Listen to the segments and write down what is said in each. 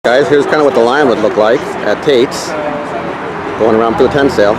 Guys, here's kind of what the line would look like at Tate's, going around for the tent sale.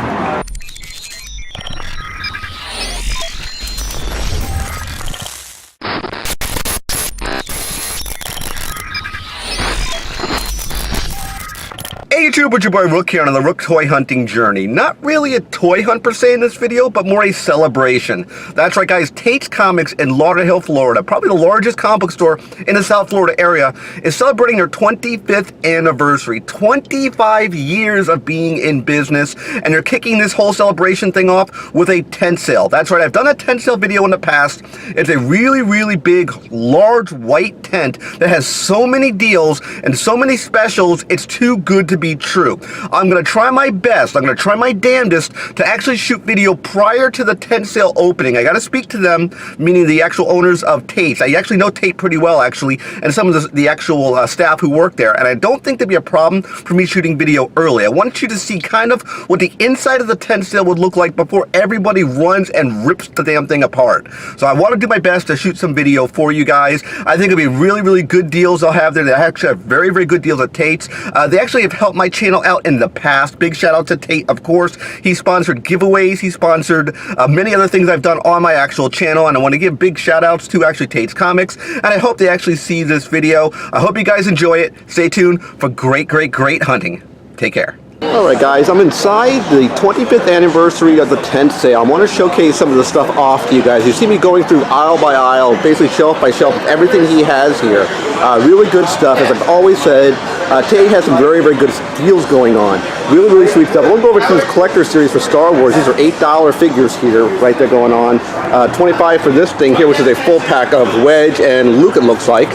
Hey YouTube, it's your boy Rook here on the Rook toy hunting journey. Not really a toy hunt per se in this video, but more a celebration. That's right guys, Tate's Comics in Lauderhill, Florida, probably the largest comic book store in the South Florida area, is celebrating their 25th anniversary. 25 years of being in business, and they're kicking this whole celebration thing off with a tent sale. That's right, I've done a tent sale video in the past. It's a really big, large white tent that has so many deals and so many specials, it's too good to be true. I'm going to try my best, I'm going to try my damnedest to actually shoot video prior to the tent sale opening. I got to speak to them, meaning the actual owners of Tate. I actually know Tate pretty well actually, and some of the actual staff who work there, and I don't think there'd be a problem for me shooting video early. I want you to see kind of what the inside of the tent sale would look like before everybody runs and rips the damn thing apart. So I want to do my best to shoot some video for you guys. I think it'll be really good deals they'll have there. They actually have very good deals at Tate's. They actually have helped my channel out in the past. Big shout out to Tate, of course. He sponsored giveaways. He sponsored many other things I've done on my actual channel, and I want to give big shout outs to actually Tate's Comics, and I hope they actually see this video. I hope you guys enjoy it. Stay tuned for great hunting. Take care. Alright guys, I'm inside the 25th anniversary of the tent sale. I want to showcase some of the stuff off to you guys. You see me going through aisle by aisle, basically shelf by shelf, everything he has here. Really good stuff. As I've always said, Tate has some very good deals going on. Really sweet stuff. We'll go over to this collector series for Star Wars. These are $8 figures here, right there going on. $25 for this thing here, which is a full pack of Wedge and Luke, it looks like.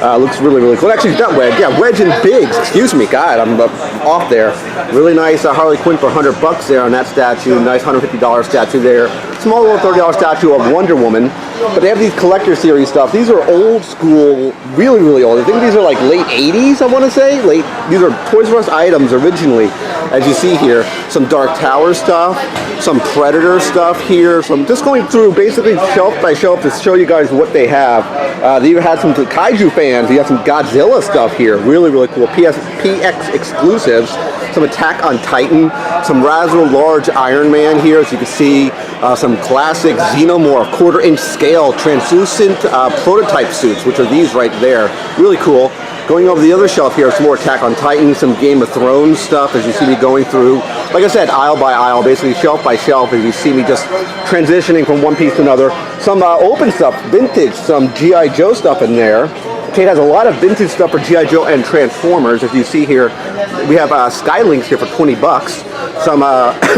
Looks really cool. Actually, it's not Wedge. Yeah, Wedge and Biggs. Excuse me, God, I'm off there. Really nice Harley Quinn for $100 there on that statue. Nice $150 statue there. Small little $30 statue of Wonder Woman. But they have these collector series stuff. These are old school, really old. I think these are like late 80s, I want to say. These are Toys R Us items originally, as you see here. Some Dark Tower stuff, some Predator stuff here. So I'm just going through basically shelf by shelf to show you guys what they have. They even had some Kaiju fans. You got some Godzilla stuff here. Really cool. PX exclusives. Some Attack on Titan. Some Razzle Large Iron Man here, as you can see. Some classic Xenomorph quarter-inch scale translucent prototype suits, which are these right there. Really cool. Going over the other shelf here, some more Attack on Titan, some Game of Thrones stuff, as you see me going through. Like I said, aisle by aisle, basically shelf by shelf, as you see me just transitioning from one piece to another. Some open stuff, vintage, some G.I. Joe stuff in there. Tate has a lot of vintage stuff for G.I. Joe and Transformers. As you see here, we have Skylinks here for $20. Some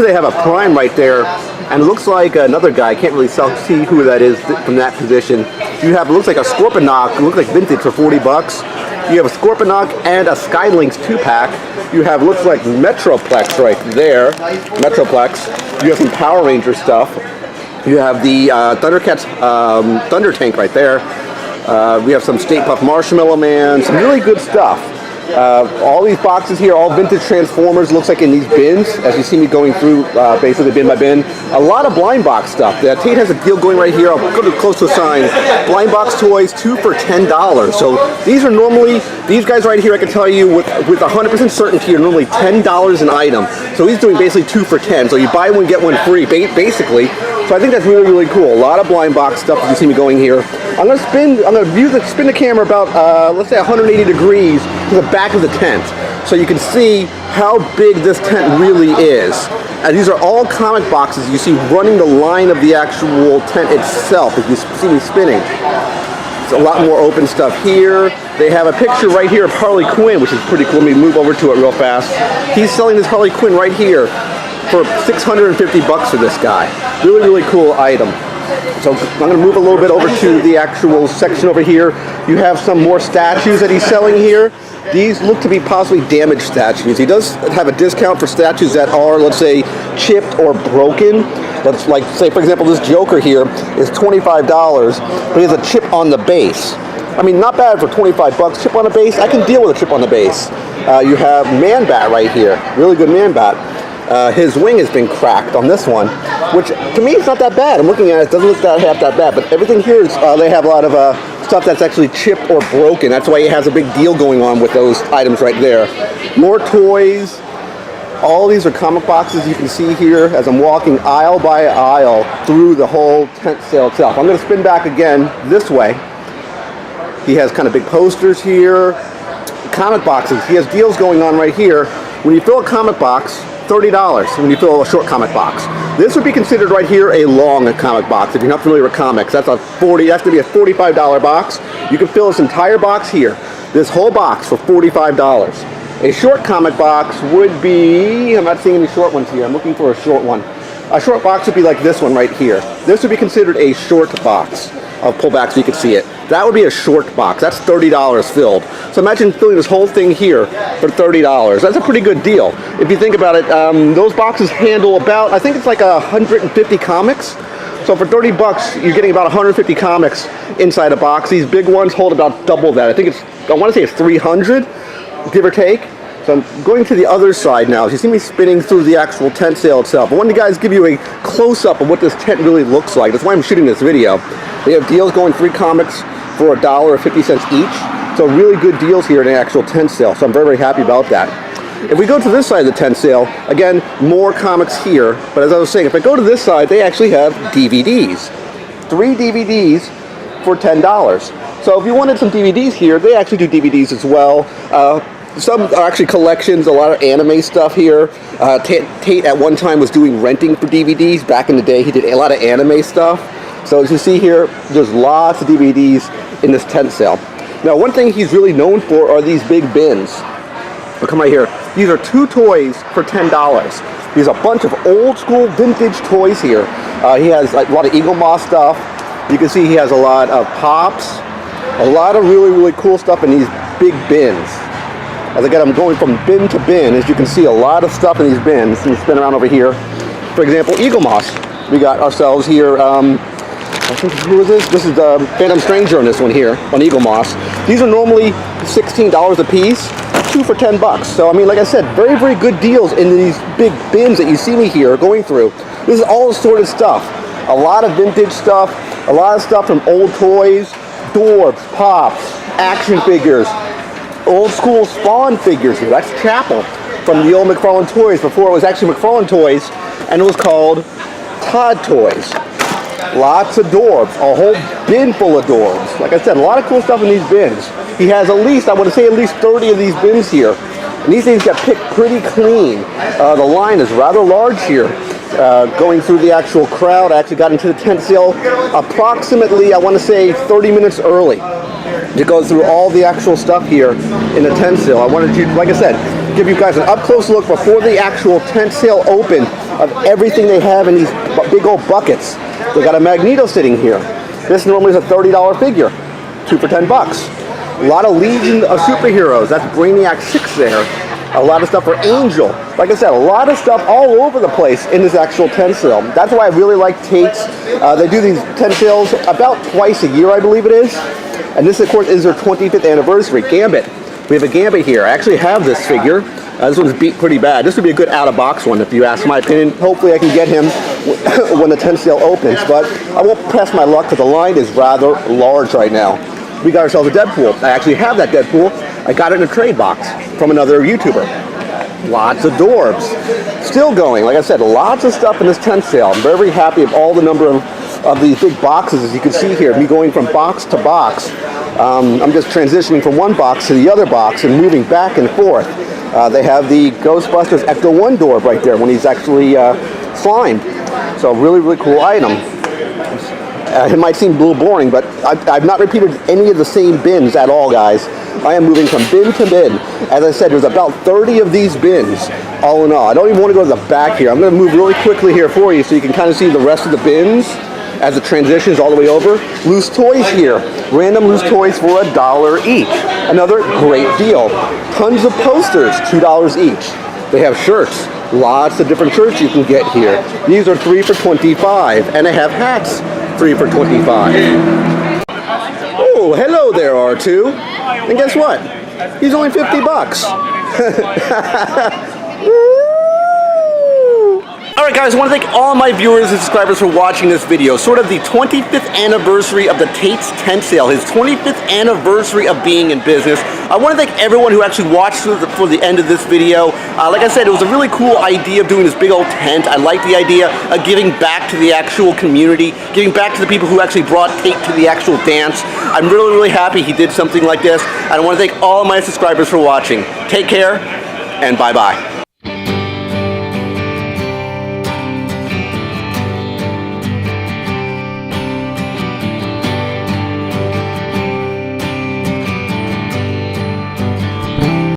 they have a Prime right there, and it looks like another guy. I can't really see who that is from that position. You have, it looks like a Scorponok. It looks like vintage for $40. You have a Scorponok and a Skylinks 2-pack. You have, looks like Metroplex right there. Metroplex. You have some Power Ranger stuff. You have the Thundercats Thunder Tank right there. We have some Stay Puft Marshmallow Man. Some really good stuff. All these boxes here, all vintage Transformers, looks like in these bins, as you see me going through basically bin by bin. A lot of blind box stuff. Tate has a deal going right here. I'll go to close to a sign. Blind box toys, 2 for $10. So these are normally, these guys right here, I can tell you with 100% certainty, are normally $10 an item. So he's doing basically 2 for $10. So you buy one, get one free, basically. So I think that's really cool. A lot of blind box stuff, as you see me going here. I'm gonna spin the camera about let's say 180 degrees to the back of the tent, so you can see how big this tent really is. And these are all comic boxes you see running the line of the actual tent itself, as you see me spinning. There's a lot more open stuff here. They have a picture right here of Harley Quinn, which is pretty cool. Let me move over to it real fast. He's selling this Harley Quinn right here for $650 for this guy. Really cool item. So I'm going to move a little bit over to the actual section over here. You have some more statues that he's selling here. These look to be possibly damaged statues. He does have a discount for statues that are, let's say, chipped or broken. Let's like say, for example, this Joker here is $25, but he has a chip on the base. I mean, not bad for $25. Chip on the base, I can deal with a chip on the base. You have Man-Bat right here. Really good Man-Bat. His wing has been cracked on this one, which to me is not that bad. I'm looking at it, doesn't look half that bad, but everything here is, they have a lot of stuff that's actually chipped or broken. That's why it has a big deal going on with those items right there. More toys. All these are comic boxes you can see here as I'm walking aisle by aisle through the whole tent sale itself. I'm going to spin back again this way. He has kind of big posters here. Comic boxes. He has deals going on right here. When you fill a comic box, $30 when you fill a short comic box. This would be considered right here a long comic box. If you're not familiar with comics, that's going to be a $45 box. You can fill this entire box here, this whole box for $45. A short comic box would be, I'm not seeing any short ones here, I'm looking for a short one. A short box would be like this one right here. This would be considered a short box. I'll pull back so you can see it. That would be a short box. That's $30 filled. So imagine filling this whole thing here for $30. That's a pretty good deal. If you think about it, those boxes handle about, I think it's like 150 comics. So for 30 bucks, you're getting about 150 comics inside a box. These big ones hold about double that. I think it's, I want to say it's 300. Give or take. So I'm going to the other side now. You see me spinning through the actual tent sale itself. I wanted to guys give you a close-up of what this tent really looks like. That's why I'm shooting this video. They have deals going, 3 comics for $1 or 50 cents each. So really good deals here in the actual tent sale. So I'm very, very happy about that. If we go to this side of the tent sale, again, more comics here. But as I was saying, if I go to this side, they actually have DVDs. 3 DVDs for $10. So if you wanted some DVDs here, they actually do DVDs as well. Some are actually collections, a lot of anime stuff here. Tate at one time was doing renting for DVDs. Back in the day, he did a lot of anime stuff. So as you see here, there's lots of DVDs in this tent sale. Now, one thing he's really known for are these big bins. Look, come right here. These are 2 toys for $10. There's a bunch of old school vintage toys here. He has like, a lot of Eagle Moss stuff. You can see he has a lot of Pops. A lot of really, really cool stuff in these big bins. As again, I'm going from bin to bin. As you can see, a lot of stuff in these bins. Let me spin around over here. For example, Eagle Moss. We got ourselves here, I think, who is this? This is the Phantom Stranger on this one here, on Eagle Moss. These are normally $16 a piece, 2 for 10 bucks. So, I mean, like I said, very, very good deals in these big bins that you see me here going through. This is all assorted stuff. A lot of vintage stuff, a lot of stuff from old toys, Dwarfs, Pops, action figures, old school Spawn figures here. That's Chapel from the old McFarlane Toys before it was actually McFarlane Toys, and it was called Todd Toys. Lots of Dwarfs, a whole bin full of Dwarfs. Like I said, a lot of cool stuff in these bins. He has at least, I want to say at least 30 of these bins here. And these things get picked pretty clean. The line is rather large here. Going through the actual crowd, I actually got into the tent sale approximately, I want to say 30 minutes early to go through all the actual stuff here in the tent sale. I wanted to, like I said, give you guys an up-close look before the actual tent sale opened of everything they have in these big old buckets. They got a Magneto sitting here. This normally is a $30 figure, 2 for 10 bucks. A lot of Legion of Superheroes. That's Brainiac 6 there. A lot of stuff for Angel. Like I said, a lot of stuff all over the place in this actual tent sale. That's why I really like Tate's. They do these tent sales about twice a year, I believe it is. And this, of course, is their 25th anniversary. Gambit. We have a Gambit here. I actually have this figure. This one's beat pretty bad. This would be a good out-of-box one, if you ask my opinion. Hopefully I can get him when the tent sale opens. But I won't press my luck because the line is rather large right now. We got ourselves a Deadpool. I actually have that Deadpool. I got it in a trade box from another YouTuber. Lots of Dwarves. Still going. Like I said, lots of stuff in this tent sale. I'm very, very happy of all the number of these big boxes, as you can see here. Me going from box to box. I'm just transitioning from one box to the other box and moving back and forth. They have the Ghostbusters Ecto-1 Dwarf right there when he's actually slimed. So really, really cool item. It might seem a little boring, but I've not repeated any of the same bins at all, guys. I am moving from bin to bin. As I said, there's about 30 of these bins, all in all. I don't even want to go to the back here. I'm going to move really quickly here for you so you can kind of see the rest of the bins as it transitions all the way over. Loose toys here. Random loose toys for $1 each. Another great deal. Tons of posters, $2 each. They have shirts. Lots of different shirts you can get here. These are 3 for $25, and they have hats, 3 for $25. Oh, hello there, R2. And guess what? He's only 50 bucks. Alright guys, I want to thank all my viewers and subscribers for watching this video. Sort of the 25th anniversary of the Tate's tent sale, his 25th anniversary of being in business. I want to thank everyone who actually watched for the end of this video. Like I said, it was a really cool idea of doing this big old tent. I like the idea of giving back to the actual community, giving back to the people who actually brought Tate to the actual dance. I'm really, really happy he did something like this. And I want to thank all my subscribers for watching. Take care, and bye-bye.